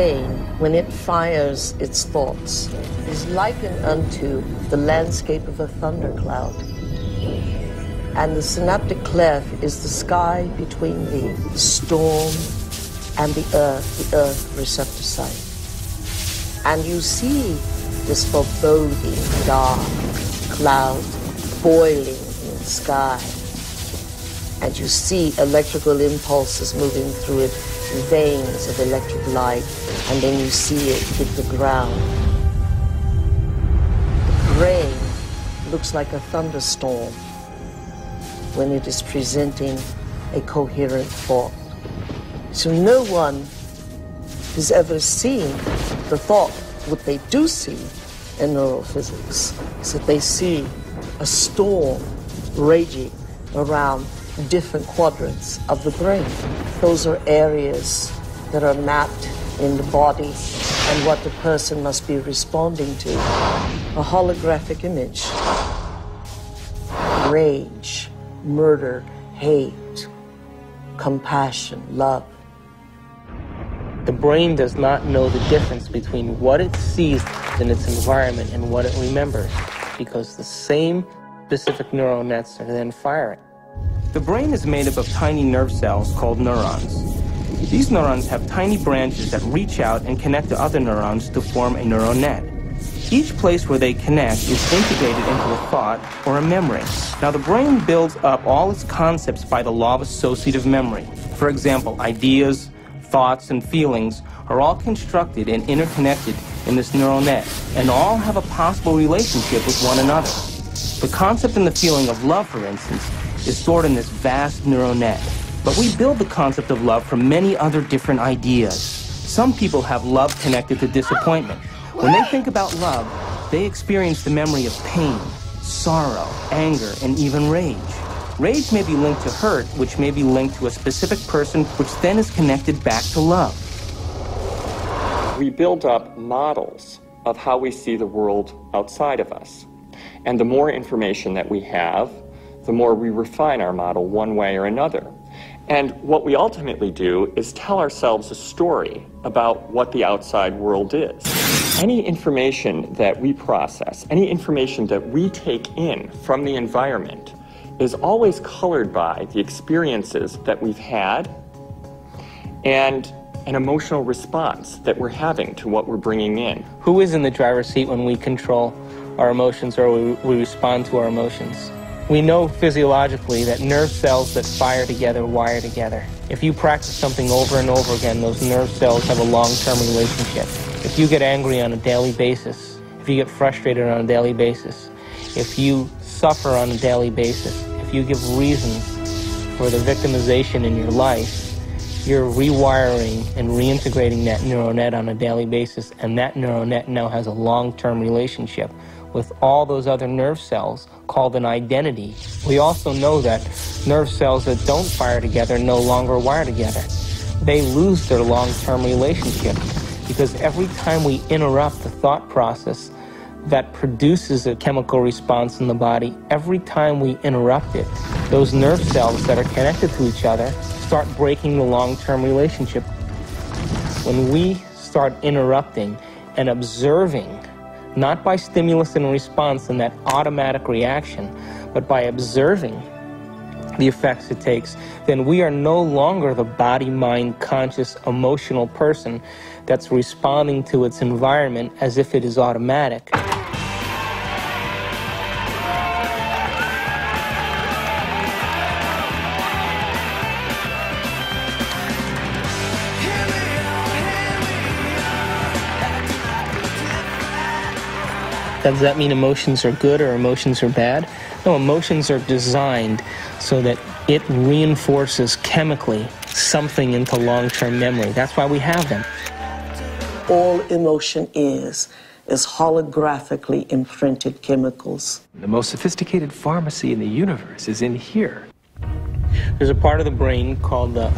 brain, when it fires its thoughts, is likened unto the landscape of a thundercloud. And the synaptic cleft is the sky between the storm and the earth receptor site. And you see this foreboding dark cloud boiling in the sky. And you see electrical impulses moving through it, veins of electric light, and then you see it hit the ground. The brain looks like a thunderstorm when it is presenting a coherent thought. So no one has ever seen the thought. What they do see in neurophysics is that they see a storm raging around different quadrants of the brain. Those are areas that are mapped in the body and what the person must be responding to. A holographic image. Rage, murder, hate, compassion, love. The brain does not know the difference between what it sees in its environment and what it remembers, because the same specific neural nets are then firing. The brain is made up of tiny nerve cells called neurons. These neurons have tiny branches that reach out and connect to other neurons to form a neural net. Each place where they connect is integrated into a thought or a memory. Now, the brain builds up all its concepts by the law of associative memory. For example, ideas, thoughts, and feelings are all constructed and interconnected in this neural net, and all have a possible relationship with one another. The concept and the feeling of love, for instance, is stored in this vast neural net. But we build the concept of love from many other different ideas. Some people have love connected to disappointment. When they think about love, they experience the memory of pain, sorrow, anger, and even rage. Rage may be linked to hurt, which may be linked to a specific person, which then is connected back to love. We build up models of how we see the world outside of us. And the more information that we have, the more we refine our model one way or another. And what we ultimately do is tell ourselves a story about what the outside world is. Any information that we process, any information that we take in from the environment is always colored by the experiences that we've had and an emotional response that we're having to what we're bringing in. Who is in the driver's seat when we control our emotions or we respond to our emotions? We know physiologically that nerve cells that fire together wire together. If you practice something over and over again, those nerve cells have a long-term relationship. If you get angry on a daily basis, if you get frustrated on a daily basis, if you suffer on a daily basis, if you give reasons for the victimization in your life, you're rewiring and reintegrating that neural net on a daily basis, and that neural net now has a long-term relationship with all those other nerve cells called an identity. We also know that nerve cells that don't fire together no longer wire together. They lose their long-term relationship because every time we interrupt the thought process that produces a chemical response in the body, every time we interrupt it, those nerve cells that are connected to each other start breaking the long-term relationship. When we start interrupting and observing, not by stimulus and response and that automatic reaction, but by observing the effects it takes, then we are no longer the body, mind, conscious, emotional person that's responding to its environment as if it is automatic. Does that mean emotions are good or emotions are bad? No, emotions are designed so that it reinforces chemically something into long-term memory. That's why we have them. All emotion is holographically imprinted chemicals. The most sophisticated pharmacy in the universe is in here. There's a part of the brain called the